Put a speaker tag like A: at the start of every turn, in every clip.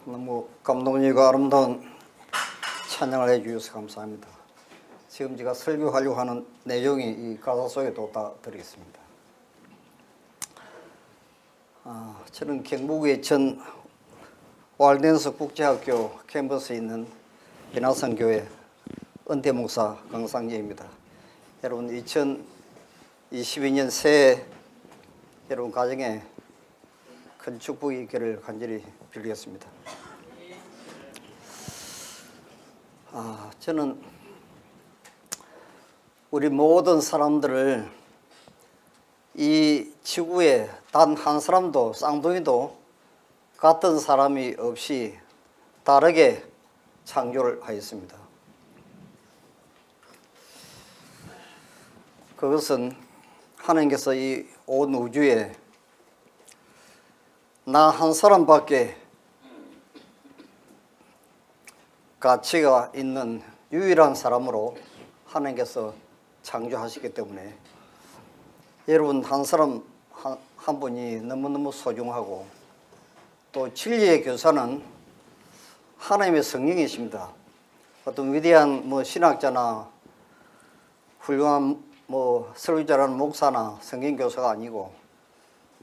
A: 너무 감동적이고 아름다운 찬양을 해주셔서 감사합니다. 지금 제가 설교하려고 하는 내용이 이 가사 속에도 다 들어있습니다. 저는 경북의 전 walden스 국제학교 캠퍼스에 있는 비나성교회 은퇴목사 강상재입니다. 여러분 2022년 새해 여러분 가정에 큰 축복이 있기를 간절히 빌겠습니다. 저는 우리 모든 사람들을 이 지구에 단 한 사람도 쌍둥이도 같은 사람이 없이 다르게 창조를 하였습니다. 그것은 하나님께서 이 온 우주에 나 한 사람밖에 가치가 있는 유일한 사람으로 하나님께서 창조하시기 때문에 여러분 한 사람 한 분이 너무너무 소중하고 또 진리의 교사는 하나님의 성령이십니다. 어떤 위대한 신학자나 훌륭한 설교자라는 목사나 성경 교사가 아니고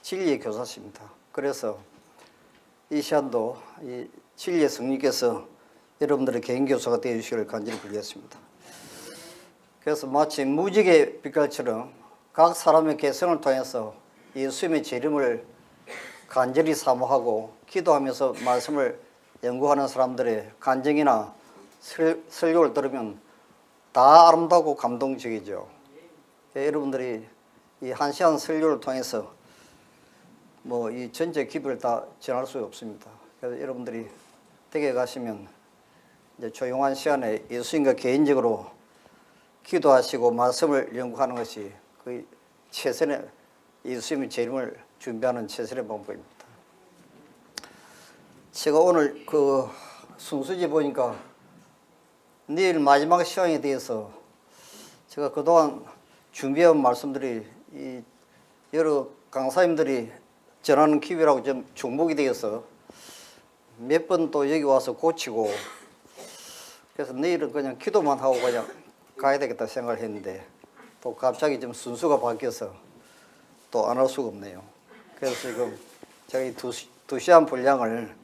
A: 진리의 교사십니다. 그래서 이 시간도 이 진리의 성령께서 여러분들의 개인 교사가 되어 주시기를 간절히 빌겠습니다. 그래서 마치 무지개 빛깔처럼 각 사람의 개성을 통해서 예수님의 재림을 간절히 사모하고 기도하면서 말씀을 연구하는 사람들의 간증이나 설교를 들으면 다 아름다고 감동적이죠. 여러분들이 이 한 시간 설교를 통해서 이 전체 기도를 다 전할 수 없습니다. 그래서 여러분들이 댁에 가시면 이제 조용한 시간에 예수님과 개인적으로 기도하시고 말씀을 연구하는 것이 거의 최선의 예수님의 재림을 준비하는 최선의 방법입니다. 제가 오늘 그 순서지 보니까 내일 마지막 시간에 대해서 제가 그동안 준비한 말씀들이 이 여러 강사님들이 전하는 기회라고 좀 중복이 되어서 몇 번 또 여기 와서 고치고 그래서 내일은 그냥 기도만 하고 그냥 가야 되겠다 생각을 했는데 또 갑자기 좀 순서가 바뀌어서 또 안 할 수가 없네요. 그래서 지금 제가 이 2시간 분량을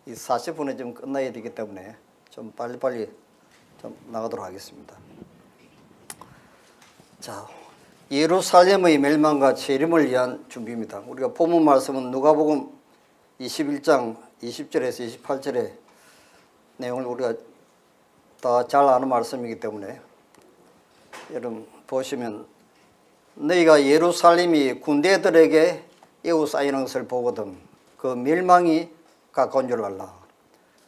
A: 이 40분에 좀 끝나야 되기 때문에 좀 빨리빨리 좀 나가도록 하겠습니다. 자, 예루살렘의 멸망과 재림을 위한 준비입니다. 우리가 본문 말씀은 누가복음 21장 20절에서 28절의 내용을 우리가 다 잘 아는 말씀이기 때문에 여러분 보시면 너희가 예루살렘이 군대들에게 에워싸이는 것을 보거든 그 멸망이 가까운 줄 알라.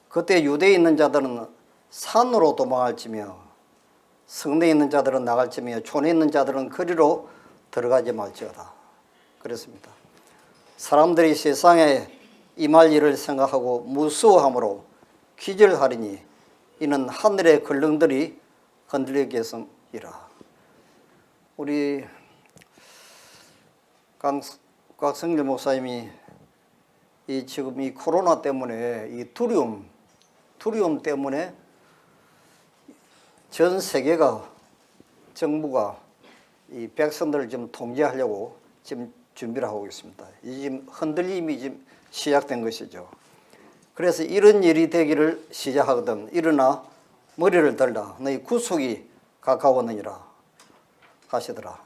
A: 그때 유대에 있는 자들은 산으로 도망할지며 성내에 있는 자들은 나갈지며 촌에 있는 자들은 거리로 들어가지 말지어다. 그렇습니다. 사람들이 세상에 임할 일을 생각하고 무서워함으로 기절하리니 이는 하늘의 근령들이 흔들리게 해서이라. 우리 곽성길 목사님이 지금 이 코로나 때문에 이 두려움 때문에 전 세계가 정부가 이 백성들을 좀 통제하려고 지금 준비를 하고 있습니다. 지금 흔들림이 지금 시작된 것이죠. 그래서 이런 일이 되기를 시작하거든 일어나 머리를 들라 너희 구속이 가까웠느니라 하시더라.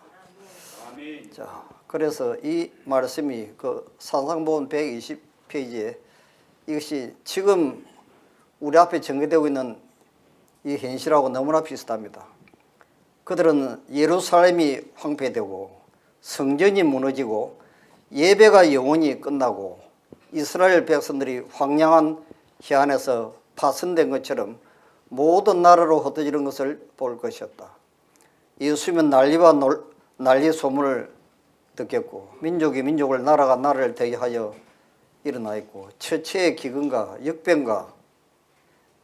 A: 아멘. 자, 그래서 이 말씀이 그 산상본 120페이지에 이것이 지금 우리 앞에 전개되고 있는 이 현실하고 너무나 비슷합니다. 그들은 예루살렘이 황폐되고 성전이 무너지고 예배가 영원히 끝나고 이스라엘 백성들이 황량한 해안에서 파손된 것처럼 모든 나라로 흩어지는 것을 볼 것이었다. 예수님은 난리와 난리 소문을 듣겠고 민족이 민족을 나라가 나라를 대하여 일어나 있고 처체의 기근과 역병과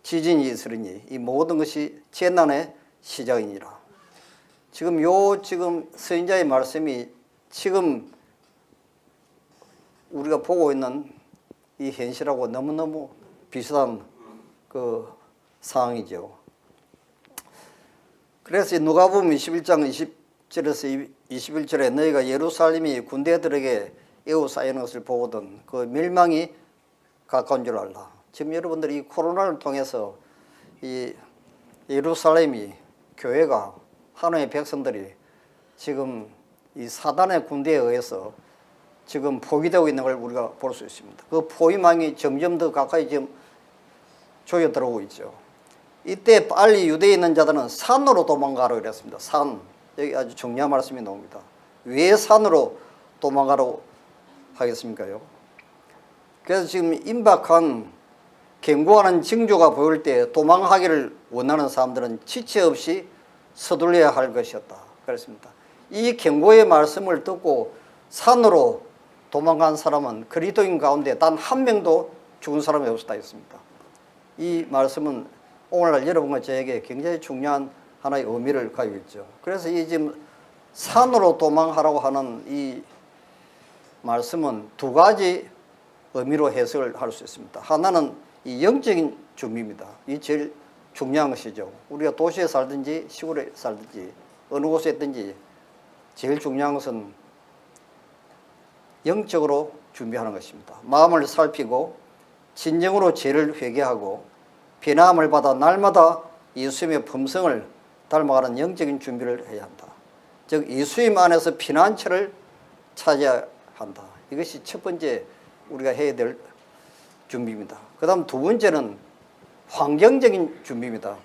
A: 지진이 있으리니 이 모든 것이 재난의 시작이니라. 지금 선지자의 말씀이 지금 우리가 보고 있는 이 현실하고 너무너무 비슷한 그 상황이죠. 그래서 누가복음 21장 20절에서 21절에 너희가 예루살렘이 군대들에게 에워싸이는 것을 보거든 그 멸망이 가까운 줄 알라. 지금 여러분들이 이 코로나를 통해서 이 예루살렘이 교회가 하나님의 백성들이 지금 이 사단의 군대에 의해서 지금 포위되고 있는 걸 우리가 볼 수 있습니다. 그 포위망이 점점 더 가까이 지금 조여 들어오고 있죠. 이때 빨리 유대에 있는 자들은 산으로 도망가라고 그랬습니다. 산. 여기 아주 중요한 말씀이 나옵니다. 왜 산으로 도망가라고 하겠습니까요? 그래서 지금 임박한 경고하는 징조가 보일 때 도망하기를 원하는 사람들은 지체 없이 서둘러야 할 것이었다. 그랬습니다. 이 경고의 말씀을 듣고 산으로 도망간 사람은 그리스도인 가운데 단 한 명도 죽은 사람이 없었다 했습니다. 이 말씀은 오늘날 여러분과 저에게 굉장히 중요한 하나의 의미를 가지고 있죠. 그래서 이 지금 산으로 도망하라고 하는 이 말씀은 두 가지 의미로 해석을 할 수 있습니다. 하나는 이 영적인 준비입니다. 이 제일 중요한 것이죠. 우리가 도시에 살든지 시골에 살든지 어느 곳에 있든지 제일 중요한 것은 영적으로 준비하는 것입니다. 마음을 살피고 진정으로 죄를 회개하고 변함을 받아 날마다 예수님의 품성을 닮아가는 영적인 준비를 해야 한다. 즉 예수님 안에서 피난처를 찾아야 한다. 이것이 첫 번째 우리가 해야 될 준비입니다. 그 다음 두 번째는 환경적인 준비입니다.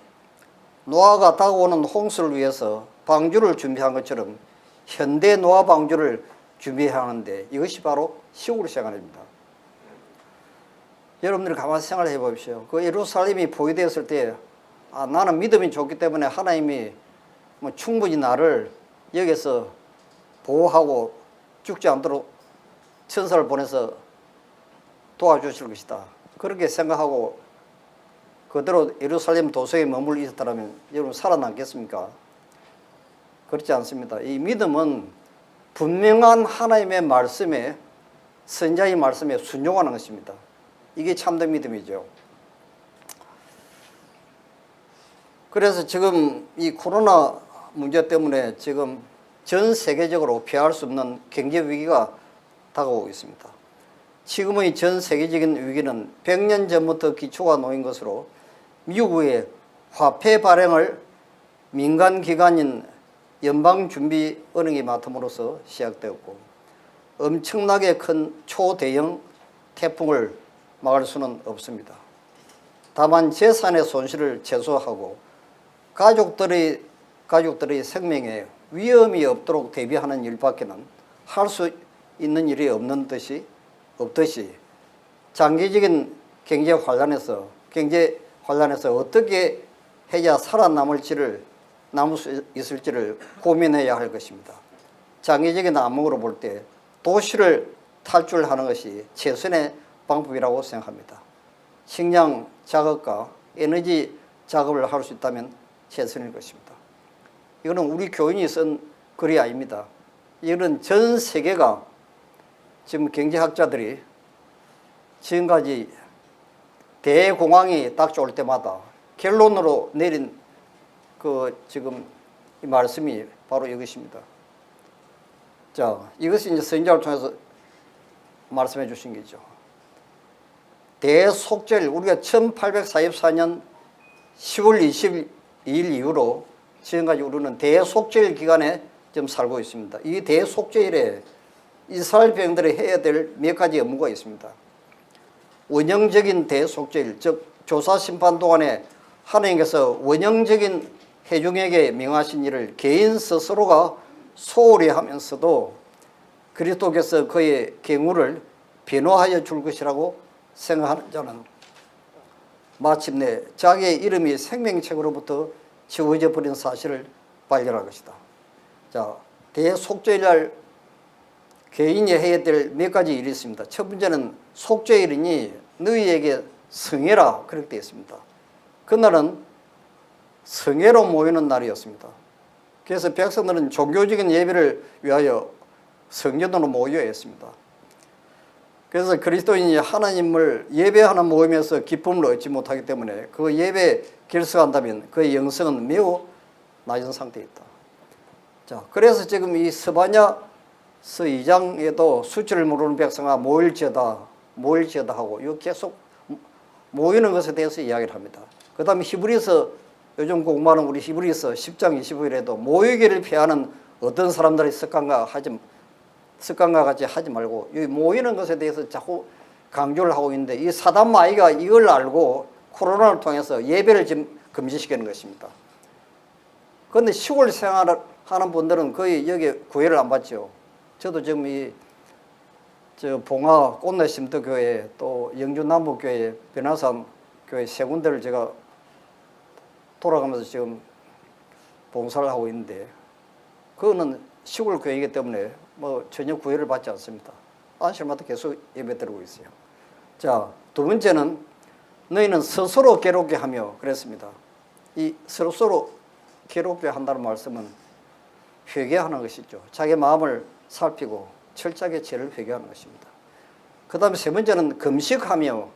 A: 노아가 다가오는 홍수를 위해서 방주를 준비한 것처럼 현대 노아 방주를 준비해야 하는데 이것이 바로 시골 생활입니다. 여러분들이 가만히 생각해 보십시오. 그 예루살렘이 포위되었을 때 나는 믿음이 좋기 때문에 하나님이 충분히 나를 여기서 보호하고 죽지 않도록 천사를 보내서 도와주실 것이다. 그렇게 생각하고 그대로 예루살렘 도성에 머물러 있었다면 여러분 살아남겠습니까? 그렇지 않습니다. 이 믿음은 분명한 하나님의 말씀에 선자의 말씀에 순종하는 것입니다. 이게 참된 믿음이죠. 그래서 지금 이 코로나 문제 때문에 지금 전 세계적으로 피할 수 없는 경제 위기가 다가오고 있습니다. 지금의 전 세계적인 위기는 100년 전부터 기초가 놓인 것으로 미국의 화폐 발행을 민간기관인 연방준비은행이 맡음으로써 시작되었고 엄청나게 큰 초대형 태풍을 막을 수는 없습니다. 다만 재산의 손실을 최소화하고 가족들의 생명에 위험이 없도록 대비하는 일밖에는 할 수 있는 일이 없듯이 장기적인 경제 환란에서 어떻게 해야 남을 수 있을지를 고민해야 할 것입니다. 장기적인 안목으로 볼 때 도시를 탈출하는 것이 최선의 방법이라고 생각합니다. 식량 작업과 에너지 작업을 할 수 있다면 최선일 것입니다. 이거는 우리 교인이 쓴 글이 아닙니다. 이거는 전 세계가 지금 경제학자들이 지금까지 대공황이 닥쳐올 때마다 결론으로 내린 지금 이 말씀이 바로 이것입니다. 자, 이것이 이제 선지자를 통해서 말씀해 주신 거죠. 대속죄일, 우리가 1844년 10월 22일 이후로 지금까지 우리는 대속죄일 기간에 지금 살고 있습니다. 이 대속죄일에 이스라엘 백성들이 해야 될 몇 가지 업무가 있습니다. 원형적인 대속죄일, 즉 조사심판 동안에 하나님께서 원형적인 회중에게 명하신 일을 개인 스스로가 소홀히 하면서도 그리스도께서 그의 경우를 변호하여 줄 것이라고 생각하는 자는 마침내 자기의 이름이 생명책으로부터 지워져 버린 사실을 발견할 것이다. 자, 대속죄일날 개인이 해야 될 몇 가지 일이 있습니다. 첫 번째는 속죄일이니 너희에게 성회라 그렇게 되어 있습니다. 그날은 성회로 모이는 날이었습니다. 그래서 백성들은 종교적인 예배를 위하여 성전으로 모여야 했습니다. 그래서 그리스도인이 하나님을 예배하는 모임에서 기쁨을 얻지 못하기 때문에 그 예배에 결석한다면 그의 영성은 매우 낮은 상태에 있다. 자, 그래서 지금 이 스바냐서 2장에도 수치를 모르는 백성아 모일지어다 하고 이거 계속 모이는 것에 대해서 이야기를 합니다. 그 다음에 히브리서 요즘 공부하는 우리 히브리서 10장 25일에도 모이기를 피하는 어떤 사람들이 습관과 같이 하지 말고 이 모이는 것에 대해서 자꾸 강조를 하고 있는데 이 사단 마귀가 이걸 알고 코로나를 통해서 예배를 지금 금지시키는 것입니다. 그런데 시골 생활을 하는 분들은 거의 여기 구애를 안 받죠. 저도 지금 봉화 꽃내심터교회 또 영주남북교회 변화산 교회 세 군데를 제가 돌아가면서 지금 봉사를 하고 있는데 그거는 시골 교회이기 때문에 뭐 전혀 구애를 받지 않습니다. 안식일마다 계속 예배 드리고 있어요. 자, 두 번째는 너희는 스스로 괴롭게 하며 그랬습니다. 이 스스로 괴롭게 한다는 말씀은 회개하는 것이죠. 자기 마음을 살피고 철저하게 죄를 회개하는 것입니다. 그 다음에 세 번째는 금식하며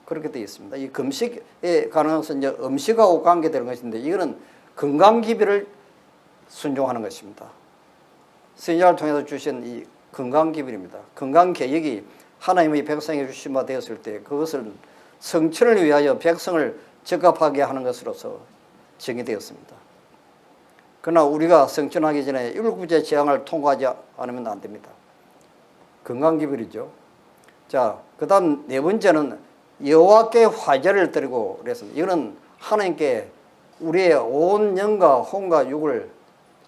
A: 그렇게 되어 있습니다. 이 금식에 관한 것은 이제 음식하고 관계되는 것인데 이거는 건강기별을 순종하는 것입니다. 선지자를 통해서 주신 이 건강기별입니다. 건강계획이 하나님의 백성에게 주신 바 되었을 때 그것을 성천을 위하여 백성을 적합하게 하는 것으로서 정의되었습니다. 그러나 우리가 성천하기 전에 율법주의 재앙을 통과하지 않으면 안 됩니다. 건강기별이죠. 자, 그 다음 네 번째는 여호와께 화제를 드리고 그랬습니다. 이거는 하나님께 우리의 온 영과 혼과 육을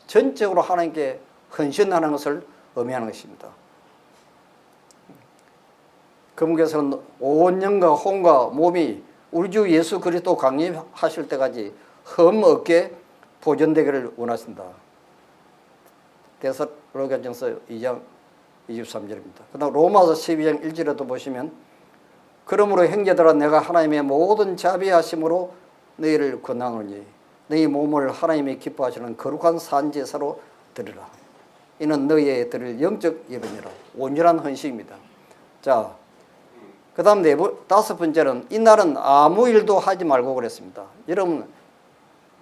A: 전적으로 하나님께 헌신하는 것을 의미하는 것입니다. 그분께서는 온 영과 혼과 몸이 우리 주 예수 그리스도 강림하실 때까지 흠없게 보존되기를 원하신다. 데살로니가전서 2장 23절입니다. 그 다음 로마서 12장 1절에도 보시면 그러므로 형제들아 내가 하나님의 모든 자비하심으로 너희를 권하노니 너희 몸을 하나님이 기뻐하시는 거룩한 산제사로 드리라. 이는 너희의 드릴 영적 예배니라. 온전한 헌신입니다. 자, 그 다음 다섯 번째는 이날은 아무 일도 하지 말고 그랬습니다. 여러분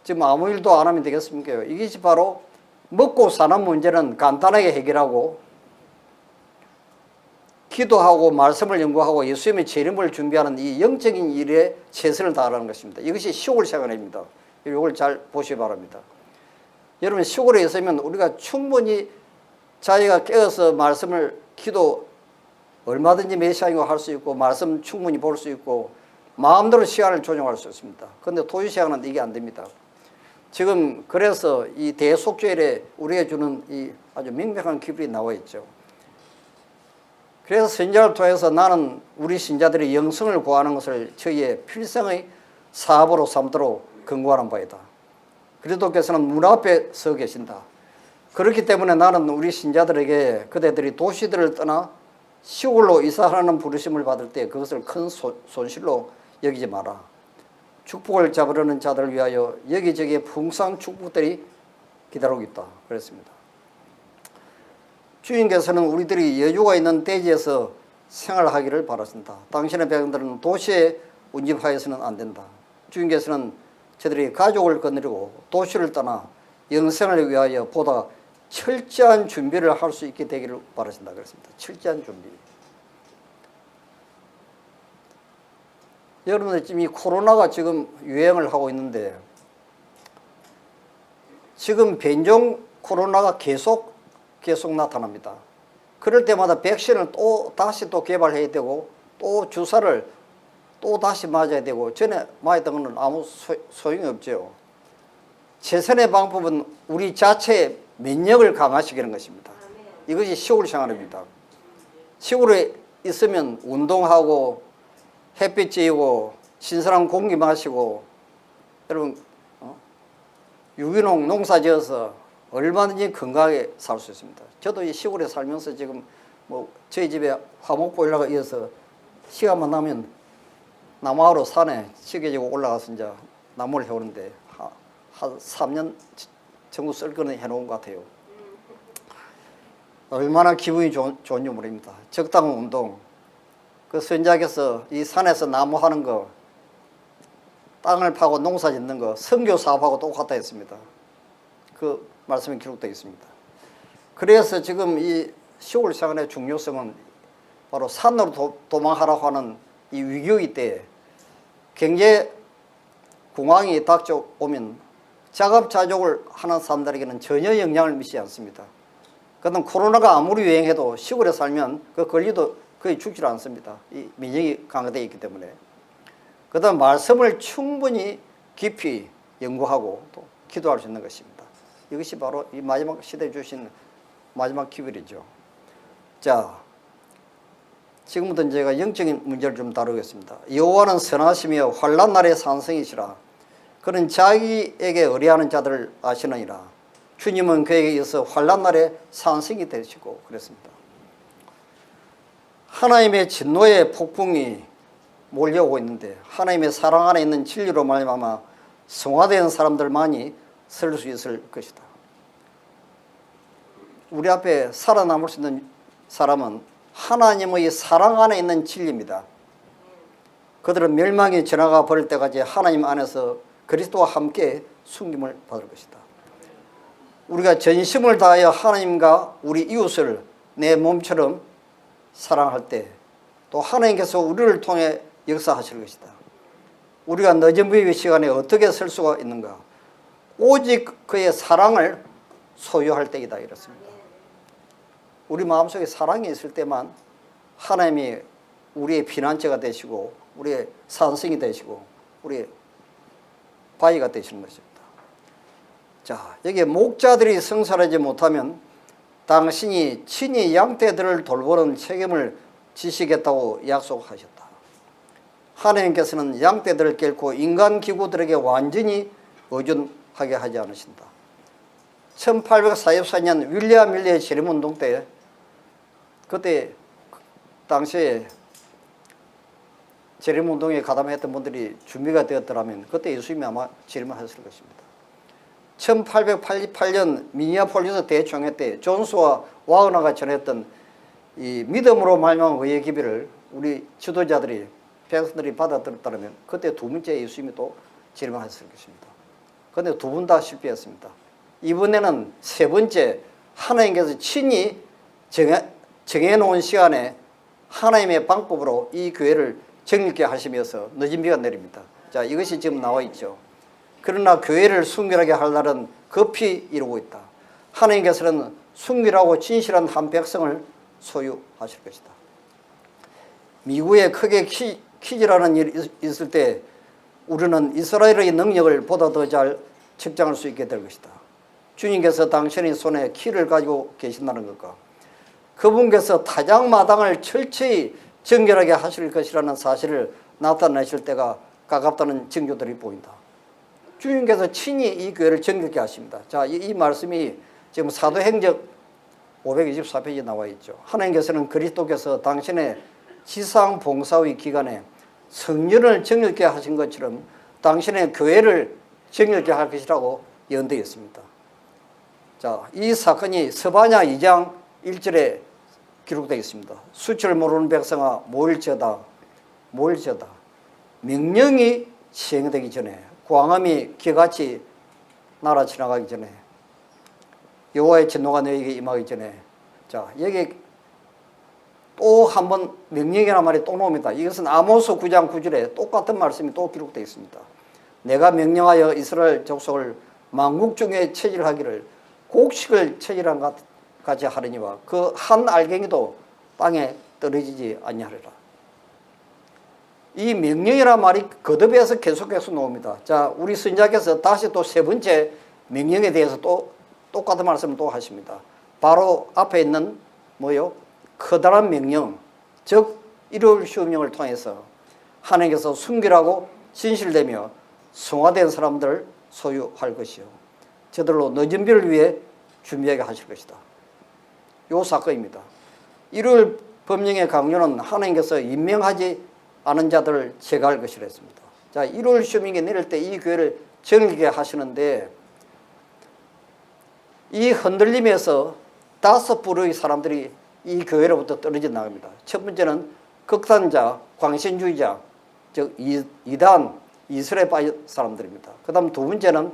A: 지금 아무 일도 안 하면 되겠습니까? 이것이 바로 먹고 사는 문제는 간단하게 해결하고 기도하고 말씀을 연구하고 예수님의 재림을 준비하는 이 영적인 일에 최선을 다하는 것입니다. 이것이 시골 생활입니다. 이걸 잘 보시기 바랍니다. 여러분 시골에 있으면 우리가 충분히 자기가 깨어서 말씀을 기도 얼마든지 몇 시간이고 할 수 있고 말씀 충분히 볼 수 있고 마음대로 시간을 조정할 수 있습니다. 그런데 도시생활은 이게 안 됩니다. 지금 그래서 이 대속죄일에 우리에게 주는 이 아주 명백한 기별이 나와 있죠. 그래서 선지자를 통해서 나는 우리 신자들이 영성을 구하는 것을 저희의 필생의 사업으로 삼도록 권고하는 바이다. 그리스도께서는 문 앞에 서 계신다. 그렇기 때문에 나는 우리 신자들에게 그대들이 도시들을 떠나 시골로 이사하는 부르심을 받을 때 그것을 큰 손실로 여기지 마라. 축복을 잡으려는 자들을 위하여 여기저기 풍성한 축복들이 기다리고 있다. 그랬습니다. 주님께서는 우리들이 여유가 있는 대지에서 생활하기를 바라신다. 당신의 백성들은 도시에 운집하여서는 안 된다. 주님께서는 저들이 가족을 거느리고 도시를 떠나 영생을 위하여 보다 철저한 준비를 할 수 있게 되기를 바라신다. 그랬습니다. 철저한 준비. 여러분들 지금 이 코로나가 지금 유행을 하고 있는데 지금 변종 코로나가 계속 나타납니다. 그럴 때마다 백신을 다시 개발해야 되고 또 주사를 또 다시 맞아야 되고 전에 맞았던 것은 아무 소용이 없죠. 최선의 방법은 우리 자체의 면역을 강화시키는 것입니다. 이것이 시골 생활입니다. 시골에 있으면 운동하고 햇빛 쬐고 신선한 공기 마시고 여러분 유기농 농사 지어서 얼마든지 건강하게 살 수 있습니다. 저도 이 시골에 살면서 지금 뭐 저희 집에 화목 보일러가 있어서 시간만 나면 나무하러 산에 지게지고 올라가서 이제 나무를 해오는데 한 3년 정도 쓸 거는 해놓은 것 같아요. 얼마나 기분이 좋은지 모릅니다. 적당한 운동, 그 선지자께서 이 산에서 나무 하는 거, 땅을 파고 농사 짓는 거, 선교 사업하고 똑같다 했습니다. 그 말씀이 기록되어 있습니다. 그래서 지금 이 시골 생활의 중요성은 바로 산으로 도망하라고 하는 이 위기의 때에 경제 공황이 닥쳐오면 자급자족을 하는 사람들에게는 전혀 영향을 미치지 않습니다. 그다음 코로나가 아무리 유행해도 시골에 살면 그 권리도 거의 죽질 않습니다. 이免疫이 강화되어 있기 때문에. 그다음 말씀을 충분히 깊이 연구하고 또 기도할 수 있는 것입니다. 이것이 바로 이 마지막 시대에 주신 마지막 기별이죠. 자, 지금부터 제가 영적인 문제를 좀 다루겠습니다. 여호와는 선하시며 환난 날의 산성이시라. 그는 자기에게 의뢰하는 자들을 아시느니라. 주님은 그에게 이어서 환난 날의 산성이 되시고 그랬습니다. 하나님의 진노의 폭풍이 몰려오고 있는데 하나님의 사랑 안에 있는 진리로 말미암아 성화된 사람들만이 설 수 있을 것이다. 우리 앞에 살아남을 수 있는 사람은 하나님의 사랑 안에 있는 진리입니다. 그들은 멸망이 지나가 버릴 때까지 하나님 안에서 그리스도와 함께 숨김을 받을 것이다. 우리가 전심을 다하여 하나님과 우리 이웃을 내 몸처럼 사랑할 때 또 하나님께서 우리를 통해 역사하실 것이다. 우리가 늦은 비의 시간에 어떻게 설 수가 있는가? 오직 그의 사랑을 소유할 때이다 이렇습니다. 우리 마음속에 사랑이 있을 때만 하나님이 우리의 피난처가 되시고 우리의 산성이 되시고 우리의 바위가 되시는 것입니다. 자, 여기에 목자들이 성살하지 못하면 당신이 친히 양떼들을 돌보는 책임을 지시겠다고 약속하셨다. 하나님께서는 양떼들을 결코 인간 기구들에게 완전히 의존하게 하지 않으신다. 1844년 윌리엄 밀리의 재림운동 때 그때 당시에 재림운동에 가담했던 분들이 준비가 되었더라면 그때 예수님이 아마 재림을 하셨을 것입니다. 1888년 미니애폴리스 대총회 때 존스와 와그너가 전했던 이 믿음으로 말미암은 의의 기별을 우리 지도자들이 백성들이 받아들였다면 그때 두 번째 예수님이 또 재림을 하셨을 것입니다. 그런데 두 분 다 실패했습니다. 이번에는 세 번째 하나님께서 친히 정해놓은 시간에 하나님의 방법으로 이 교회를 정립케 하시면서 늦은 비가 내립니다. 자, 이것이 지금 나와 있죠. 그러나 교회를 순결하게 할 날은 급히 이루고 있다. 하나님께서는 순결하고 진실한 한 백성을 소유하실 것이다. 미국에 크게 퀴즈라는 일이 있을 때 우리는 이스라엘의 능력을 보다 더 잘 측정할 수 있게 될 것이다. 주님께서 당신의 손에 키를 가지고 계신다는 것과 그분께서 타작마당을 철저히 정결하게 하실 것이라는 사실을 나타내실 때가 가깝다는 징조들이 보인다. 주님께서 친히 이 교회를 정결케 하십니다. 자, 이 말씀이 지금 사도행적 524페이지에 나와 있죠. 하나님께서는 그리스도께서 당신의 지상 봉사의 기간에 성전을 정결케 하신 것처럼 당신의 교회를 정결케 할 것이라고 예언되어 있습니다. 자, 이 사건이 스바냐 2장 1절에 기록되어 있습니다. 수치를 모르는 백성아 모일지어다 모일지어다. 명령이 시행되기 전에 광암이 기같이 날아 지나가기 전에 여호와의 진노가 너에게 임하기 전에. 자, 여기 또 한 번 명령이라는 말이 또 나옵니다. 이것은 아모스 9장 9절에 똑같은 말씀이 또 기록되어 있습니다. 내가 명령하여 이스라엘 족속을 만국 중에 체질하기를 곡식을 체질한 것 같이 하려니와 그 한 알갱이도 땅에 떨어지지 아니하리라. 이 명령이라는 말이 거듭해서 계속해서 나옵니다. 자, 우리 선지자께서 다시 또 세 번째 명령에 대해서 또 똑같은 말씀을 또 하십니다. 바로 앞에 있는 뭐요? 커다란 명령, 즉 일요일 시험령을 통해서 하나님께서 순결하고 진실되며 성화된 사람들을 소유할 것이요 저들로 늦은 비를 위해 준비하게 하실 것이다. 요 사건입니다. 일요일 법령의 강조는 하나님께서 임명하지 않은 자들을 제거할 것이라 했습니다. 자, 일요일 시험령이 내릴 때 이 교회를 정리하게 하시는데 이 흔들림에서 5 부류의 사람들이 이 교회로부터 떨어져 나갑니다. 첫 번째는 극단자, 광신주의자, 즉 이단, 이슬에 빠진 사람들입니다. 그 다음 두 번째는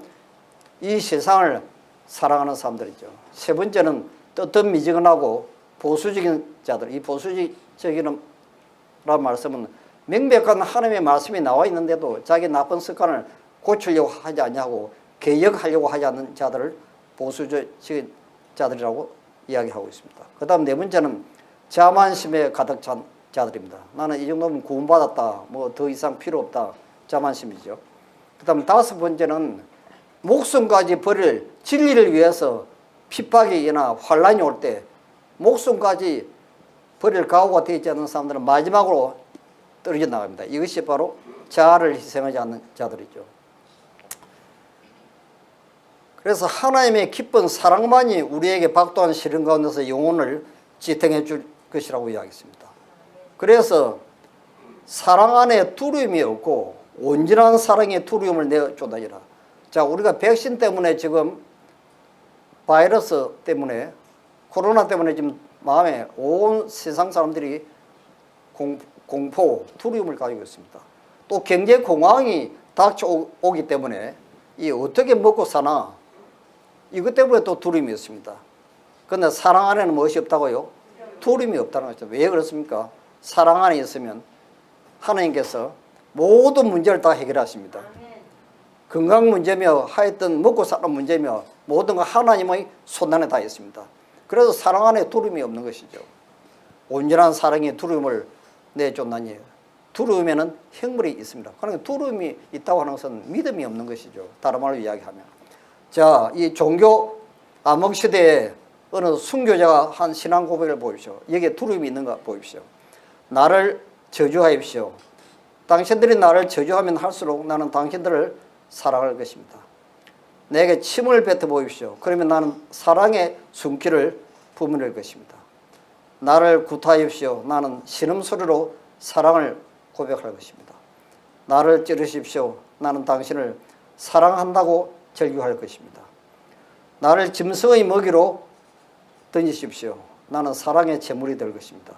A: 이 세상을 사랑하는 사람들이죠. 세 번째는 뜨뜻미지근하고 보수적인 자들. 이 보수적이라는 말씀은 명백한 하나님의 말씀이 나와 있는데도 자기 나쁜 습관을 고치려고 하지 않냐고 개혁하려고 하지 않는 자들을 보수적인 자들이라고 이야기하고 있습니다. 그 다음 네 번째는 자만심에 가득 찬 자들입니다. 나는 이 정도면 구원받았다. 뭐 더 이상 필요 없다. 자만심이죠. 그 다음 다섯 번째는 목숨까지 버릴 진리를 위해서 핍박이 일어나 환란이 올 때 목숨까지 버릴 각오가 되어 있지 않는 사람들은 마지막으로 떨어져 나갑니다. 이것이 바로 자아를 희생하지 않는 자들이죠. 그래서 하나님의 기쁜 사랑만이 우리에게 박도한 시련 가운데서 영혼을 지탱해 줄 것이라고 이야기했습니다. 그래서 사랑 안에 두려움이 없고 온전한 사랑의 두려움을 내쫓아니라. 자, 우리가 백신 때문에 지금 바이러스 때문에 코로나 때문에 지금 마음에 온 세상 사람들이 공포, 두려움을 가지고 있습니다. 또 경제 공황이 닥쳐오기 때문에 이 어떻게 먹고 사나 이것 때문에 또 두려움이 있습니다. 그런데 사랑 안에는 무엇이 없다고요? 두려움이 없다는 거죠. 왜 그렇습니까? 사랑 안에 있으면 하나님께서 모든 문제를 다 해결하십니다. 건강 문제며 하여튼 먹고 사는 문제며 모든 거 하나님의 손안에 다 있습니다. 그래서 사랑 안에 두려움이 없는 것이죠. 온전한 사랑의 두려움을 내쫓나니 두려움에는 형벌이 있습니다. 그러니까 두려움이 있다고 하는 것은 믿음이 없는 것이죠. 다른 말로 이야기하면. 자, 이 종교 암흑시대에 어느 순교자가 한 신앙 고백을 보십시오. 여기에 두려움이 있는가 보십시오. 나를 저주하십시오. 당신들이 나를 저주하면 할수록 나는 당신들을 사랑할 것입니다. 내게 침을 뱉어 보십시오. 그러면 나는 사랑의 숨기를 부문할 것입니다. 나를 구타하십시오. 나는 신음소리로 사랑을 고백할 것입니다. 나를 찌르십시오. 나는 당신을 사랑한다고 절규할 것입니다. 나를 짐승의 먹이로 던지십시오. 나는 사랑의 제물이 될 것입니다.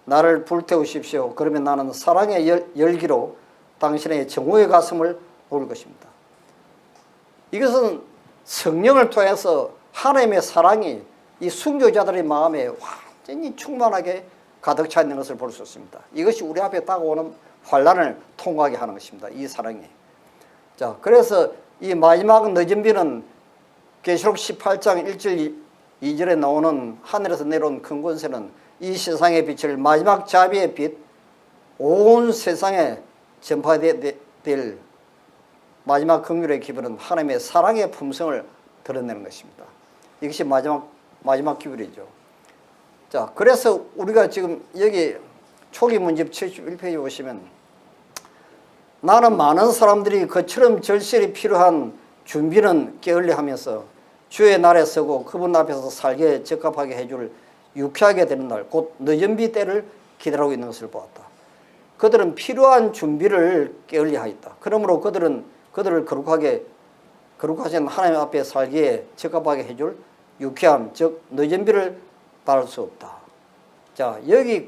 A: 나를 불태우십시오. 그러면 나는 사랑의 열기로 당신의 정오의 가슴을 올 것입니다. 이것은 성령을 통해서 하나님의 사랑이 이 순교자들의 마음에 완전히 충만하게 가득 차 있는 것을 볼 수 있습니다. 이것이 우리 앞에 다가오는 환란을 통과하게 하는 것입니다. 이 사랑이. 자, 그래서 이 마지막 늦은 비는 계시록 18장 1절 2절에 나오는 하늘에서 내려온 큰 권세는 이 세상의 빛을 마지막 자비의 빛, 온 세상에 전파될 마지막 긍휼의 기별은 하나님의 사랑의 품성을 드러내는 것입니다. 이것이 마지막 기별이죠. 자, 그래서 우리가 지금 여기 초기 문집 71페이지 보시면 나는 많은 사람들이 그처럼 절실히 필요한 준비는 게을리 하면서 주의 날에 서고 그분 앞에서 살기에 적합하게 해줄 유쾌하게 되는 날, 곧 늦은 비 때를 기다리고 있는 것을 보았다. 그들은 필요한 준비를 게을리 하였다. 그러므로 그들을 거룩하신 하나님 앞에 살기에 적합하게 해줄 유쾌함, 즉 늦은 비를 받을 수 없다. 자, 여기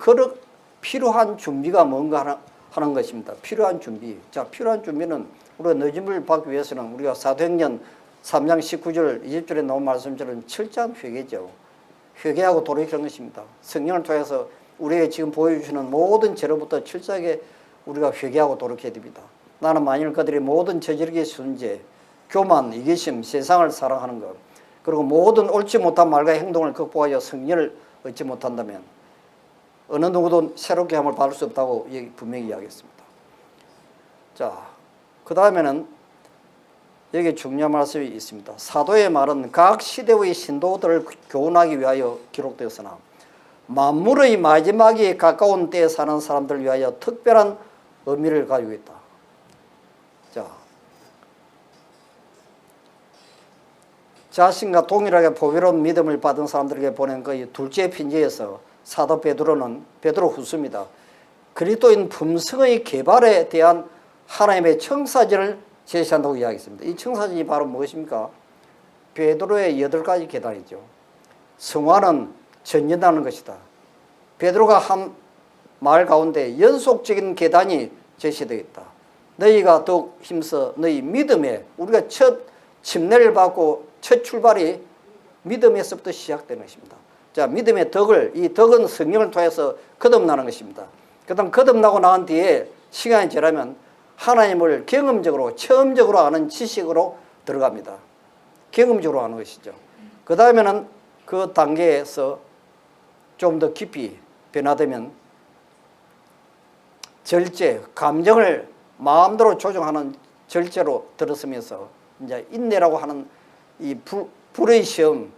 A: 필요한 준비가 뭔가 하는 것입니다. 필요한 준비. 자, 필요한 준비는 우리가 늦은 비를 받기 위해서는 우리가 사도행전 3장 19절 20절에 나온 말씀처럼 철저한 회개죠. 회개하고 돌이키는 것입니다. 성령을 통해서 우리에게 지금 보여주시는 모든 죄로부터 철저하게 우리가 회개하고 돌이켜야 됩니다. 나는 만일 그들이 모든 저지르기 순재, 교만, 이기심, 세상을 사랑하는 것, 그리고 모든 옳지 못한 말과 행동을 극복하여 성령을 얻지 못한다면 어느 누구도 새롭게 함을 받을 수 없다고 분명히 이야기했습니다. 자, 그 다음에는 여기 중요한 말씀이 있습니다. 사도의 말은 각 시대의 신도들을 교훈하기 위하여 기록되었으나 만물의 마지막이 가까운 때에 사는 사람들을 위하여 특별한 의미를 가지고 있다. 자, 자신과 동일하게 보배로운 믿음을 받은 사람들에게 보낸 그 둘째 편지에서 사도 베드로 후서입니다. 그리스도인 품성의 개발에 대한 하나님의 청사진을 제시한다고 이야기했습니다. 이 청사진이 바로 무엇입니까? 베드로의 8가지 계단이죠. 성화는 전진하는 것이다. 베드로가 한 말 가운데 연속적인 계단이 제시되어 있다. 너희가 더욱 힘써 너희 믿음에, 우리가 첫 침례를 받고 첫 출발이 믿음에서부터 시작되는 것입니다. 자, 믿음의 덕을, 이 덕은 성령을 통해서 거듭나는 것입니다. 그 다음 거듭나고 나온 뒤에 시간이 지나면 하나님을 경험적으로, 체험적으로 아는 지식으로 들어갑니다. 경험적으로 아는 것이죠. 그 다음에는 그 단계에서 좀 더 깊이 변화되면 절제, 감정을 마음대로 조정하는 절제로 들어서면서 이제 인내라고 하는 이 불의 시험을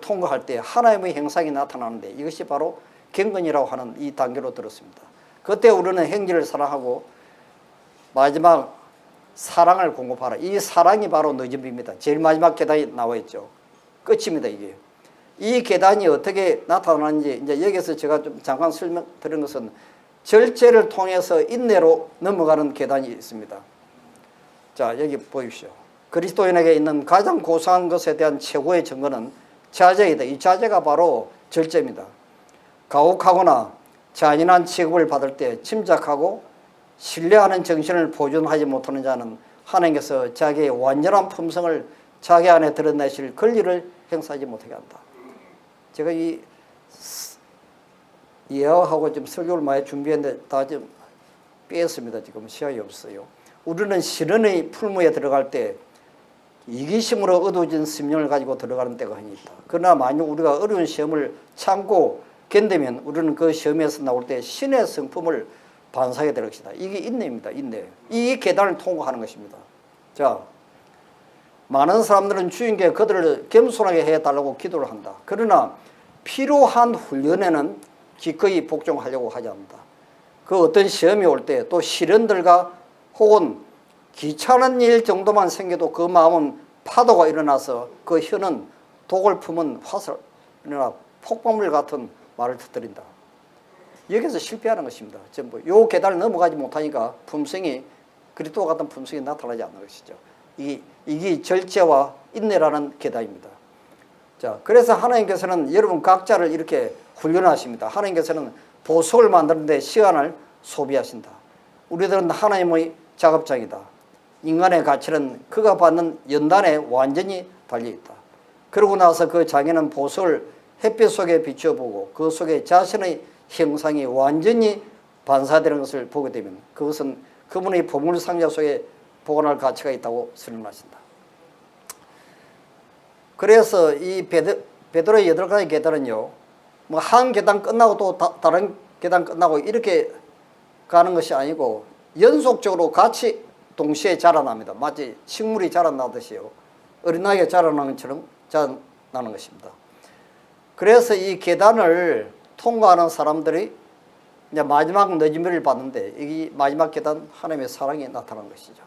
A: 통과할 때 하나님의 형상이 나타나는데 이것이 바로 경건이라고 하는 이 단계로 들었습니다. 그때 우리는 형제를 사랑하고 마지막 사랑을 공급하라. 이 사랑이 바로 너집입니다. 제일 마지막 계단이 나와 있죠. 끝입니다, 이게. 이 계단이 어떻게 나타나는지 이제 여기서 제가 좀 잠깐 설명드린 것은 절제를 통해서 인내로 넘어가는 계단이 있습니다. 자, 여기 보십시오. 그리스도인에게 있는 가장 고상한 것에 대한 최고의 증거는 자제이다. 이 자제가 바로 절제입니다. 가혹하거나 잔인한 취급을 받을 때 침착하고 신뢰하는 정신을 보존하지 못하는 자는 하나님께서 자기의 완전한 품성을 자기 안에 드러내실 권리를 행사하지 못하게 한다. 제가 이 예화하고 좀 설교를 많이 준비했는데 다 좀 뺐습니다. 지금 시간이 없어요. 우리는 시련의 풀무에 들어갈 때 이기심으로 얻어진 심령을 가지고 들어가는 때가 흔히 있다. 그러나 만약 우리가 어려운 시험을 참고 견디면 우리는 그 시험에서 나올 때 신의 성품을 반사하게 될 것이다. 이게 인내입니다. 인내. 이 계단을 통과하는 것입니다. 자, 많은 사람들은 주님께 그들을 겸손하게 해달라고 기도를 한다. 그러나 필요한 훈련에는 기꺼이 복종하려고 하지 않는다. 그 어떤 시험이 올 때 또 시련들과 혹은 귀찮은 일 정도만 생겨도 그 마음은 파도가 일어나서 그 혀는 독을 품은 화살이나 폭발물 같은 말을 터뜨린다. 여기서 실패하는 것입니다. 전부 요 계단을 넘어가지 못하니까 품성이 그리스도 같은 품성이 나타나지 않는 것이죠. 이게 절제와 인내라는 계단입니다. 자, 그래서 하나님께서는 여러분 각자를 이렇게 훈련하십니다. 하나님께서는 보석을 만드는데 시간을 소비하신다. 우리들은 하나님의 작업장이다. 인간의 가치는 그가 받는 연단에 완전히 달려있다. 그러고 나서 그 장인은 보석을 햇빛 속에 비춰보고 그 속에 자신의 형상이 완전히 반사되는 것을 보게 되면 그것은 그분의 보물상자 속에 보관할 가치가 있다고 설명하신다. 그래서 이 베드로의 8가지 계단은요, 뭐 한 계단 끝나고 또 다른 계단 끝나고 이렇게 가는 것이 아니고 연속적으로 같이 동시에 자라납니다. 마치 식물이 자라나듯이요. 어린아이가 자라나는 것처럼 자라나는 것입니다. 그래서 이 계단을 통과하는 사람들이 이제 마지막 너지미를 받는데 이 마지막 계단 하나님의 사랑이 나타나는 것이죠.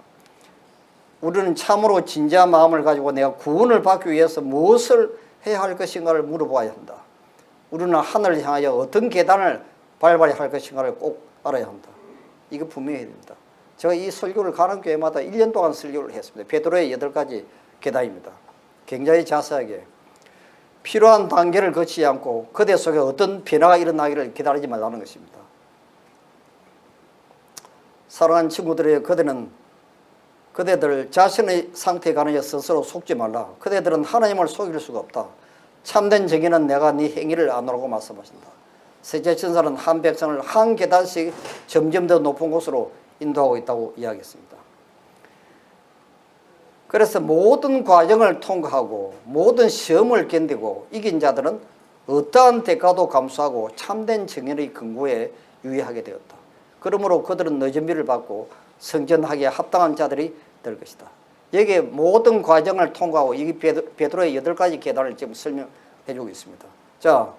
A: 우리는 참으로 진지한 마음을 가지고 내가 구원을 받기 위해서 무엇을 해야 할 것인가를 물어봐야 한다. 우리는 하늘을 향하여 어떤 계단을 밟아야 할 것인가를 꼭 알아야 한다. 이거 분명해야 됩니다. 제가 이 설교를 가는 교회마다 1년 동안 설교를 했습니다. 베드로의 8가지 계단입니다. 굉장히 자세하게 필요한 단계를 거치지 않고 그대 속에 어떤 변화가 일어나기를 기다리지 말라는 것입니다. 사랑하는 친구들의 그대들 자신의 상태에 관하여 스스로 속지 말라. 그대들은 하나님을 속일 수가 없다. 참된 정의는 내가 네 행위를 아노라고 말씀하신다. 셋째 천사는 한 백성을 한 계단씩 점점 더 높은 곳으로 인도하고 있다고 이야기했습니다. 그래서 모든 과정을 통과하고 모든 시험을 견디고 이긴 자들은 어떠한 대가도 감수하고 참된 정의의 근거에 유의하게 되었다. 그러므로 그들은 너전비를 받고 성전하기에 합당한 자들이 될 것이다. 여기에 모든 과정을 통과하고 이게 베드로의 8가지 계단을 지금 설명해 주고 있습니다. 자,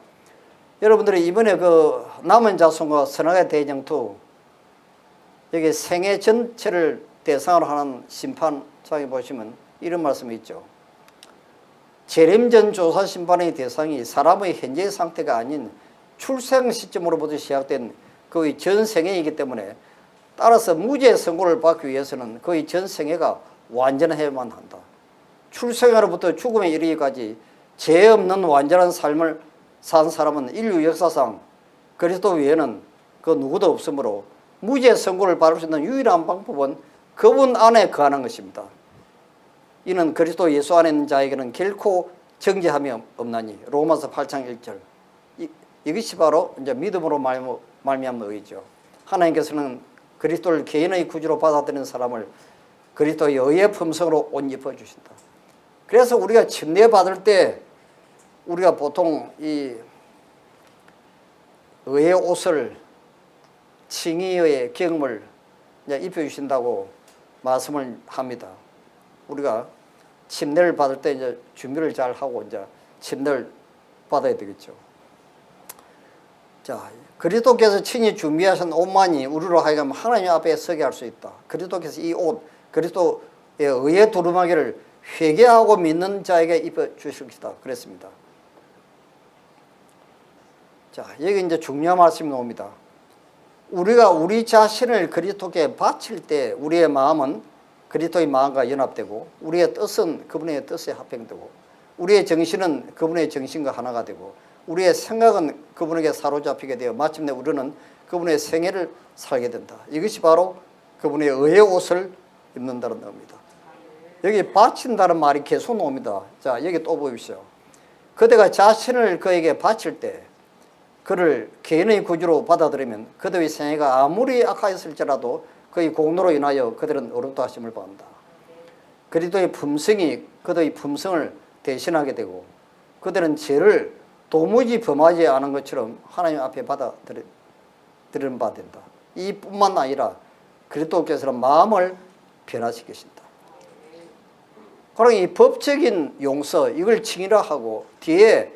A: 여러분들이 이번에 그 남은 자손과 선악의 대쟁투 여기 생애 전체를 대상으로 하는 심판장에 보시면 이런 말씀이 있죠. 재림전 조사 심판의 대상이 사람의 현재의 상태가 아닌 출생 시점으로부터 시작된 거의 전 생애이기 때문에 따라서 무죄 선고를 받기 위해서는 거의 전 생애가 완전해야만 한다. 출생으로부터 죽음에 이르기까지 죄 없는 완전한 삶을 산 사람은 인류 역사상 그리스도 외에는 그 누구도 없으므로 무죄 선고를 받을 수 있는 유일한 방법은 그분 안에 거하는 것입니다. 이는 그리스도 예수 안에 있는 자에게는 결코 정죄함이 없나니. 로마서 8장 1절. 이것이 바로 이제 믿음으로 말미암는 의죠. 하나님께서는 그리스도를 개인의 구주로 받아들이는 사람을 그리스도의 의의 품성으로 옷 입혀 주신다. 그래서 우리가 침례 받을 때 우리가 보통 이 의의 옷을 칭의의 경험을 입혀 주신다고 말씀을 합니다. 우리가 침례를 받을 때 이제 준비를 잘 하고 이제 침례를 받아야 되겠죠. 자, 그리스도께서 친히 준비하신 옷만이 우리로 하여금 하나님 앞에 서게 할 수 있다. 그리스도께서 이 옷, 그리스도의 의의 두루마기를 회개하고 믿는 자에게 입혀 주실 것이다. 그랬습니다. 자, 여기 이제 중요한 말씀이 나옵니다. 우리가 우리 자신을 그리스도께 바칠 때 우리의 마음은 그리스도의 마음과 연합되고, 우리의 뜻은 그분의 뜻에 합행되고, 우리의 정신은 그분의 정신과 하나가 되고, 우리의 생각은 그분에게 사로잡히게 되어 마침내 우리는 그분의 생애를 살게 된다. 이것이 바로 그분의 의의 옷을 입는다는 겁니다. 여기 바친다는 말이 계속 나옵니다. 자, 여기 또 보십시오. 그대가 자신을 그에게 바칠 때 그를 개인의 구주로 받아들이면 그들의 생애가 아무리 악하였을지라도 그의 공로로 인하여 그들은 어렵다 하심을 받는다. 그리스도의 품성이 그들의 품성을 대신하게 되고, 그들은 죄를 도무지 범하지 않은 것처럼 하나님 앞에 받아들이는 바 된다. 이뿐만 아니라 그리스도께서는 마음을 변화시키신다. 그럼 이 법적인 용서, 이걸 칭의라 하고, 뒤에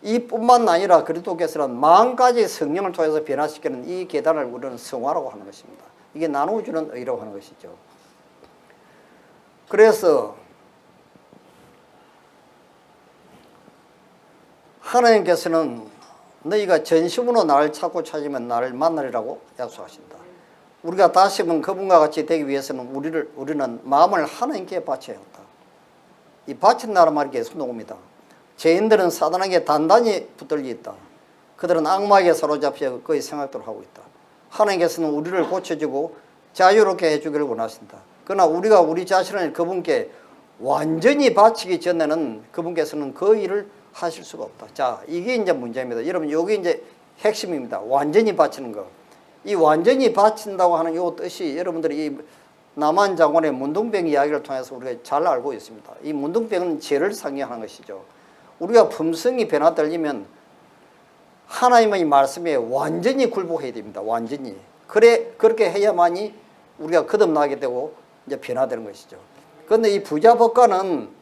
A: 이뿐만 아니라 그리스도께서는 마음까지 성령을 통해서 변화시키는 이 계단을 우리는 성화라고 하는 것입니다. 이게 나누어주는 의라고 하는 것이죠. 그래서 하나님께서는 너희가 전심으로 나를 찾고 찾으면 나를 만나리라고 약속하신다. 우리가 다시 한번 그분과 같이 되기 위해서는 우리는 마음을 하나님께 바쳐야 한다. 이 바친다는 말이 계속 나옵니다. 죄인들은 사단에게 단단히 붙들려 있다. 그들은 악마에게 사로잡혀 그의 생각대로 하고 있다. 하나님께서는 우리를 고쳐주고 자유롭게 해주기를 원하신다. 그러나 우리가 우리 자신을 그분께 완전히 바치기 전에는 그분께서는 그 일을 하실 수가 없다. 자, 이게 이제 문제입니다. 여러분, 여기 이제 핵심입니다. 완전히 바치는 거. 이 완전히 바친다고 하는 이 뜻이 여러분들이 이 남한 장군의 문둥병 이야기를 통해서 우리가 잘 알고 있습니다. 이 문둥병은 죄를 상징하는 것이죠. 우리가 품성이 변화되려면 하나님의 말씀에 완전히 굴복해야 됩니다. 완전히. 그렇게 해야만이 우리가 거듭나게 되고 이제 변화되는 것이죠. 그런데 이 부자 법관은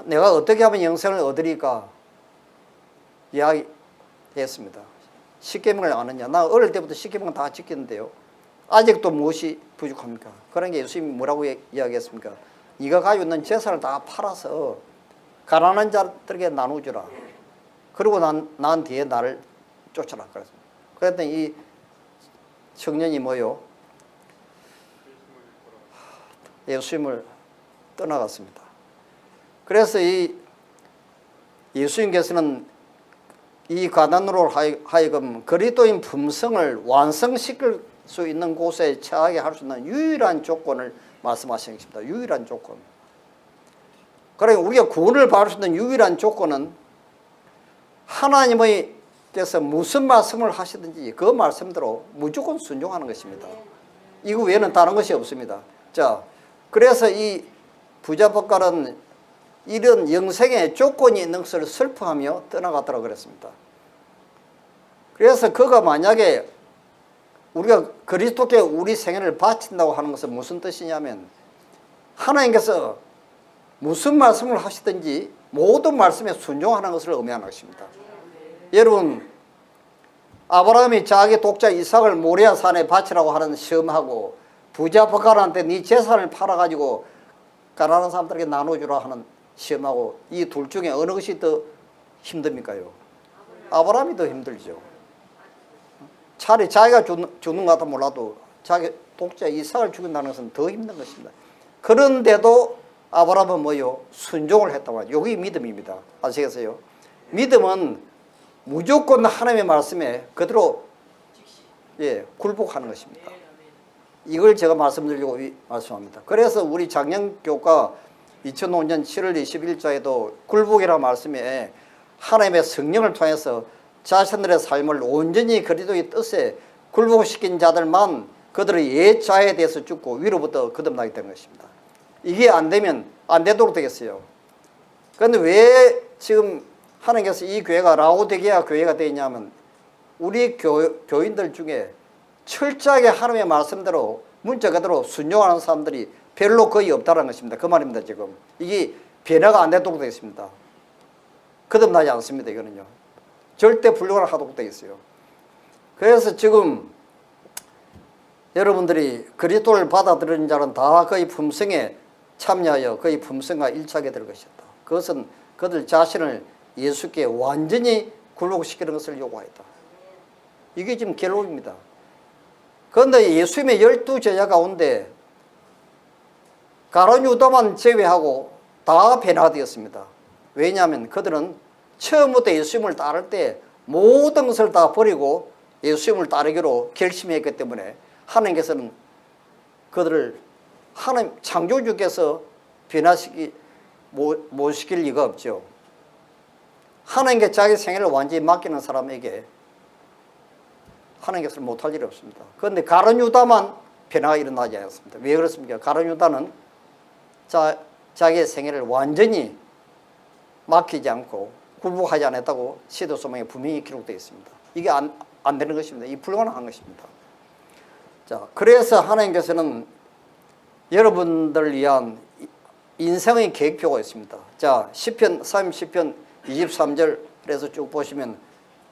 A: 내가 어떻게 하면 영생을 얻으리까 이야기했습니다. 십계명을 아느냐. 나 어릴 때부터 십계명 다 지켰는데요. 아직도 무엇이 부족합니까? 그러니까 예수님이 뭐라고 이야기했습니까? 네가 가지고 있는 재산을 다 팔아서 가난한 자들에게 나누주라. 그리고 난 뒤에 나를 쫓아라. 그랬더니 이 청년이 뭐요? 예수님을 떠나갔습니다. 그래서 이 예수님께서는 이 가난으로 하여금 그리스도인 품성을 완성시킬 수 있는 곳에 처하게 할 수 있는 유일한 조건을 말씀하신 것입니다. 유일한 조건. 그러니까 우리가 구원을 받을 수 있는 유일한 조건은 하나님께서 무슨 말씀을 하시든지 그 말씀대로 무조건 순종하는 것입니다. 이거 외에는 다른 것이 없습니다. 자, 그래서 이 부자 법관은 이런 영생의 조건이 있는 것을 슬퍼하며 떠나갔다고 그랬습니다. 그래서 그가 만약에 우리가 그리스도께 우리 생애를 바친다고 하는 것은 무슨 뜻이냐면 하나님께서 무슨 말씀을 하시든지 모든 말씀에 순종하는 것을 의미하는 것입니다. 여러분, 아브라함이 자기 독자 이삭을 모리아 산에 바치라고 하는 시험하고 부자 법관한테 네 재산을 팔아가지고 가난한 사람들에게 나눠주라 하는 시험하고 이 둘 중에 어느 것이 더 힘듭니까요? 아브라함이 더 힘들죠. 차라리 자기가 죽는 것 같아 몰라도 자기 독자 이삭을 죽인다는 것은 더 힘든 것입니다. 그런데도 아브라함은 뭐요? 순종을 했다고 하죠. 여기 믿음입니다. 아시겠어요? 믿음은 무조건 하나님의 말씀에 그대로 굴복하는 것입니다. 이걸 제가 말씀드리려고 말씀합니다. 그래서 우리 작년교과 2005년 7월 21일자에도 굴복이라는 말씀에 하나님의 성령을 통해서 자신들의 삶을 온전히 그리스도의 뜻에 굴복시킨 자들만 그들의 옛 자에 대해서 죽고 위로부터 거듭나게 된 것입니다. 이게 안 되면 안 되도록 되겠어요. 그런데 왜 지금 하나님께서 이 교회가 라오디게아 교회가 되어 있냐면 우리 교인들 중에 철저하게 하나님의 말씀대로 문자 그대로 순종하는 사람들이 별로 거의 없다는 것입니다. 그 말입니다. 지금 이게 변화가 안 되도록 되어 있습니다. 거듭나지 않습니다. 이거는요. 절대 불가능하도록 되어 있어요. 그래서 지금 여러분들이 그리스도를 받아들이는 자는 다 그의 품성에 참여하여 그의 품성과 일치하게 될 것이다. 그것은 그들 자신을 예수께 완전히 굴복시키는 것을 요구하였다. 이게 지금 결론입니다. 그런데 예수님의 12제자 가운데 가룟 유다만 제외하고 다 변화되었습니다. 왜냐하면 그들은 처음부터 예수님을 따를 때 모든 것을 다 버리고 예수님을 따르기로 결심했기 때문에 하나님께서는 그들을 하나님 창조주께서 변화시키 못 시킬 리가 없죠. 하나님께 자기 생애를 완전히 맡기는 사람에게 하나님께서 못할 일이 없습니다. 그런데 가룟 유다만 변화가 일어나지 않았습니다. 왜 그렇습니까? 가룟 유다는 자기의 생애를 완전히 맡기지 않고 굴복하지 않았다고 시도소명에 분명히 기록되어 있습니다. 이게 안 되는 것입니다. 이 불가능한 것입니다. 자, 그래서 하나님께서는 여러분들을 위한 인생의 계획표가 있습니다. 자, 시편 30편 23절에서 쭉 보시면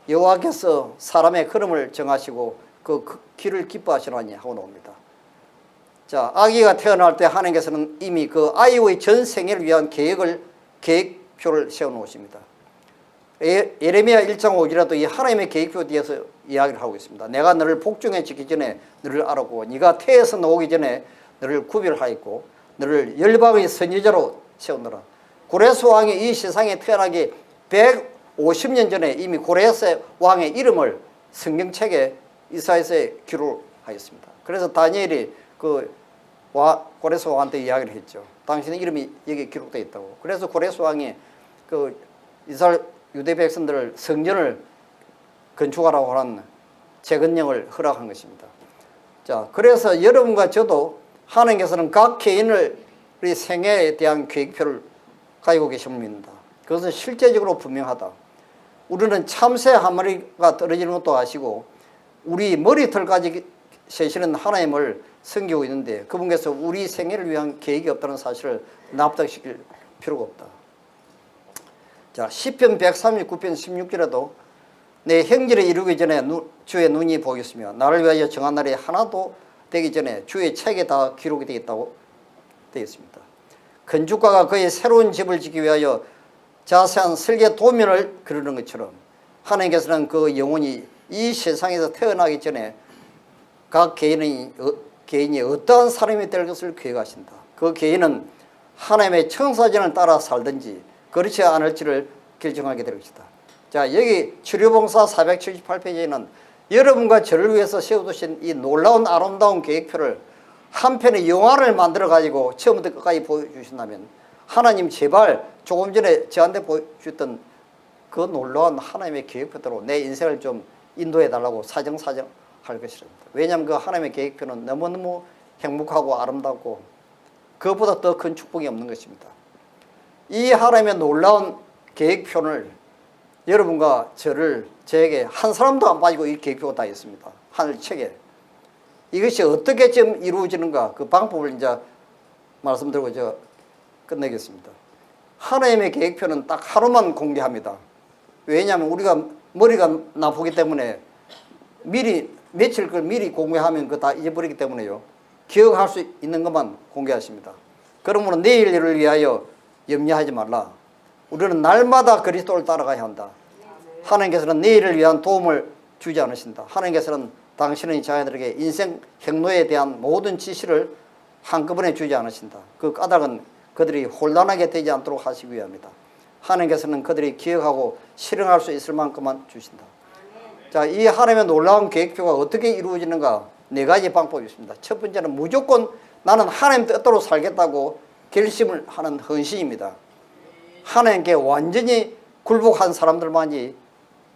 A: 여호와께서 사람의 걸음을 정하시고 그 길을 기뻐하시나니 하고 나옵니다. 자, 아기가 태어날 때 하나님께서는 이미 그 아이의 전 생애를 위한 계획표를 세워놓으십니다. 예레미야 1장 5절에도 이 하나님의 계획표에 대해서 이야기를 하고 있습니다. 내가 너를 복중에 지기 전에 너를 알았고 네가 태에서 나오기 전에 너를 구별하였고 너를 열방의 선지자로 세우노라. 고레스 왕이 이 세상에 태어나기 150년 전에 이미 고레스 왕의 이름을 성경책에 이사야서에 기록하였습니다. 그래서 다니엘이 고레스 왕한테 이야기를 했죠. 당신의 이름이 여기 기록되어 있다고. 그래서 고레스 왕이 이스라엘 유대 백성들을 성전을 건축하라고 하는 재건령을 허락한 것입니다. 자, 그래서 여러분과 저도 하나님께서는 각 개인의 생애에 대한 계획표를 가지고 계심을 믿는다. 그것은 실제적으로 분명하다. 우리는 참새 한 마리가 떨어지는 것도 아시고 우리 머리털까지 세시는 하나님을 섬기고 있는데 그분께서 우리 생애를 위한 계획이 없다는 사실을 납득시킬 필요가 없다. 자, 시편 139편 16절에도 내 형제를 이루기 전에 주의 눈이 보겠으며 나를 위하여 정한 날이 하나도 되기 전에 주의 책에 다 기록이 되어 있다고 되어 있습니다. 건축가가 그의 새로운 집을 짓기 위하여 자세한 설계 도면을 그리는 것처럼 하나님께서는 그 영혼이 이 세상에서 태어나기 전에 각 개인이 어떠한 사람이 될 것을 계획하신다. 그 개인은 하나님의 청사진을 따라 살든지 그렇지 않을지를 결정하게 될 것이다. 자, 여기 치료봉사 478페이지에는 여러분과 저를 위해서 세워두신 이 놀라운 아름다운 계획표를 한 편의 영화를 만들어 가지고 처음부터 끝까지 보여주신다면 하나님 제발 조금 전에 저한테 보여주셨던 그 놀라운 하나님의 계획표대로 내 인생을 좀 인도해 달라고 사정사정 할 것이랍니다. 왜냐하면 그 하나님의 계획표는 너무너무 행복하고 아름답고 그것보다 더 큰 축복이 없는 것입니다. 이 하나님의 놀라운 계획표를 여러분과 저에게 한 사람도 안 빠지고 이 계획표가 다 있습니다. 하늘책에. 이것이 어떻게 지금 이루어지는가 그 방법을 이제 말씀드리고 제가 끝내겠습니다. 하나님의 계획표는 딱 하루만 공개합니다. 왜냐하면 우리가 머리가 나쁘기 때문에 며칠 걸 미리 공개하면 그거 다 잊어버리기 때문에요. 기억할 수 있는 것만 공개하십니다. 그러므로 내일 일을 위하여 염려하지 말라. 우리는 날마다 그리스도를 따라가야 한다. 하나님께서는 내일을 위한 도움을 주지 않으신다. 하나님께서는 당신의 자녀들에게 인생 행로에 대한 모든 지시를 한꺼번에 주지 않으신다. 그 까닭은 그들이 혼란하게 되지 않도록 하시기 위함이다. 하나님께서는 그들이 기억하고 실행할 수 있을 만큼만 주신다. 자, 이 하나님의 놀라운 계획표가 어떻게 이루어지는가? 네 가지 방법이 있습니다. 첫 번째는 무조건 나는 하나님 뜻대로 살겠다고 결심을 하는 헌신입니다. 하나님께 완전히 굴복한 사람들만이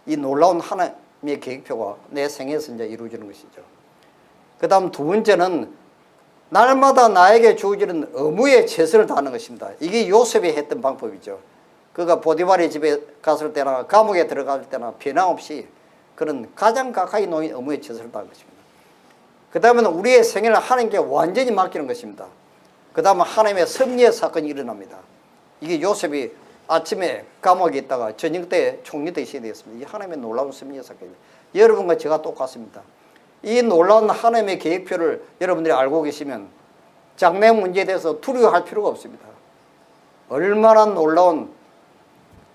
A: 이 놀라운 하나님의 계획표가 내 생에서 이제 이루어지는 것이죠. 그 다음 두 번째는 날마다 나에게 주어지는 의무에 최선을 다하는 것입니다. 이게 요셉이 했던 방법이죠. 그가 보디발의 집에 갔을 때나 감옥에 들어갈 때나 변함없이 그런 가장 가까이 놓인 의무에 최선을 다하는 것입니다. 그 다음에는 우리의 생애를 하나님께 완전히 맡기는 것입니다. 그 다음은 하나님의 섭리의 사건이 일어납니다. 이게 요셉이 아침에 감옥에 있다가 저녁 때 총리 되시게 되었습니다. 이 하나님의 놀라운 섭리의 사건입니다. 여러분과 제가 똑같습니다. 이 놀라운 하나님의 계획표를 여러분들이 알고 계시면 장래 문제에 대해서 두려워할 필요가 없습니다. 얼마나 놀라운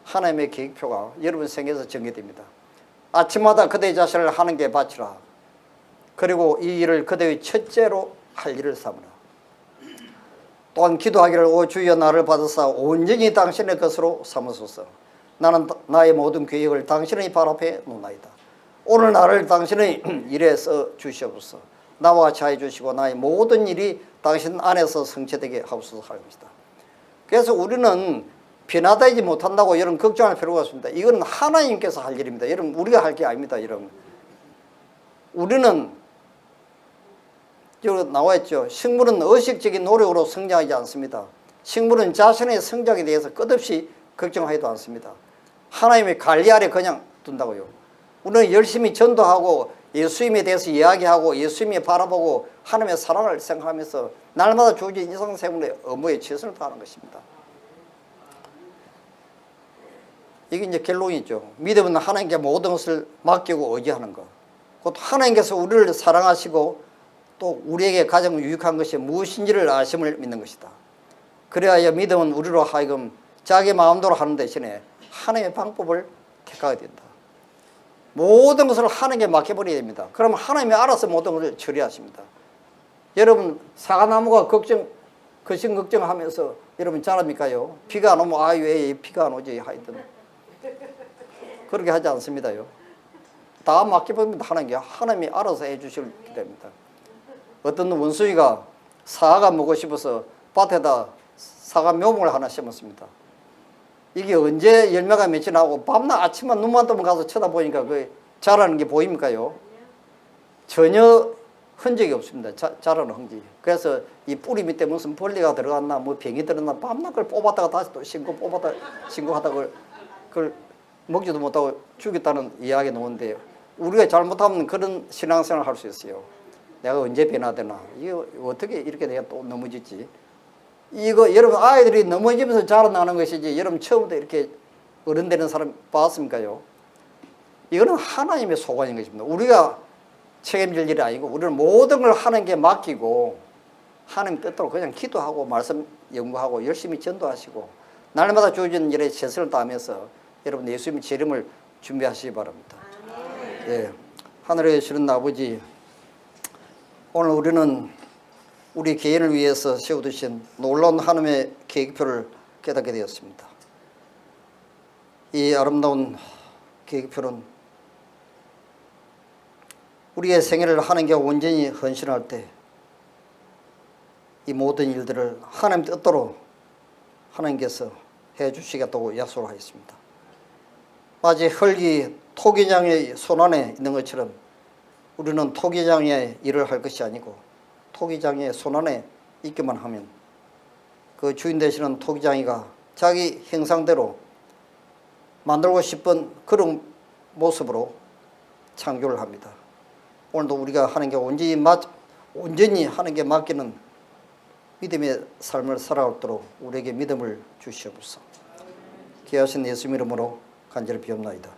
A: 하나님의 계획표가 여러분 생에서 전개됩니다. 아침마다 그대의 자신을 하나님께 바치라. 그리고 이 일을 그대의 첫째로 할 일을 삼으라. 또한 기도하기를 오 주여 나를 받으사 온전히 당신의 것으로 삼으소서. 나는 나의 모든 계획을 당신의 발 앞에 놓나이다. 오늘 나를 당신의 일에 써 주시옵소서. 나와 같이 하여 주시고 나의 모든 일이 당신 안에서 성취되게 하옵소서 하는 것이다. 그래서 우리는 변화되지 못한다고 여러분 걱정할 필요가 없습니다. 이건 하나님께서 할 일입니다. 여러분 우리가 할 게 아닙니다. 여러분 우리는 여기 나와 있죠. 식물은 의식적인 노력으로 성장하지 않습니다. 식물은 자신의 성장에 대해서 끝없이 걱정하지도 않습니다. 하나님의 관리 아래 그냥 둔다고요. 우리는 열심히 전도하고 예수님에 대해서 이야기하고 예수님이 바라보고 하나님의 사랑을 생각하면서 날마다 주어진 일상생활의 의무에 최선을 다하는 것입니다. 이게 이제 결론이죠. 믿음은 하나님께 모든 것을 맡기고 의지하는 것. 곧 하나님께서 우리를 사랑하시고 또 우리에게 가장 유익한 것이 무엇인지를 아심을 믿는 것이다. 그래야 믿음은 우리로 하여금 자기 마음대로 하는 대신에 하나님의 방법을 택하게 된다. 모든 것을 하나님께 맡겨버려야 됩니다. 그러면 하나님이 알아서 모든 것을 처리하십니다. 여러분 사과나무가 거신 걱정하면서 여러분 자랍니까요? 비가 안 오면 아유 왜 비가 안 오지 하여튼 그렇게 하지 않습니다요. 다 맡겨버립니다. 하나님이 알아서 해주실 기대입니다. 어떤 원숭이가 사과가 먹고 싶어서 밭에다 사과 묘목을 하나 심었습니다. 이게 언제 열매가 맺지 나고 밤낮 아침만 눈만 뜨면 가서 쳐다보니까 그 자라는 게 보입니까요? 전혀 흔적이 없습니다. 자라는 흔적이. 그래서 이 뿌리 밑에 무슨 벌레가 들어갔나 뭐 병이 들었나 밤낮 그걸 뽑았다가 다시 또 신고 뽑았다가 신고하다가 그걸 먹지도 못하고 죽였다는 이야기 나오는데 우리가 잘못하면 그런 신앙생활을 할 수 있어요. 내가 언제 변화되나? 이거 어떻게 이렇게 내가 또 넘어졌지? 이거 여러분 아이들이 넘어지면서 자라나는 것이지 여러분 처음부터 이렇게 어른 되는 사람 봤습니까요? 이거는 하나님의 소관인 것입니다. 우리가 책임질 일이 아니고 우리는 모든 걸 하나님께 맡기고 하나님 뜻대로 그냥 기도하고 말씀 연구하고 열심히 전도하시고 날마다 주어진 일에 최선을 다하면서 여러분 예수님의 재림을 준비하시기 바랍니다. 예, 하늘에 계시는 아버지, 오늘 우리는 우리 개인을 위해서 세워두신 놀라운 하나님의 계획표를 깨닫게 되었습니다. 이 아름다운 계획표는 우리의 생애를 하나님께 온전히 헌신할 때 이 모든 일들을 하나님 뜻대로 하나님께서 해주시겠다고 약속을 하였습니다. 마치 흙이 토기장의 손안에 있는 것처럼 우리는 토기장의 일을 할 것이 아니고 토기장의 손안에 있기만 하면 그 주인 되시는 토기장이가 자기 형상대로 만들고 싶은 그런 모습으로 창조를 합니다. 오늘도 우리가 하나님께 온전히 하나님께 맡기는 믿음의 삶을 살아오도록 우리에게 믿음을 주시옵소서. 귀하신 예수님 이름으로 간절히 비옵나이다.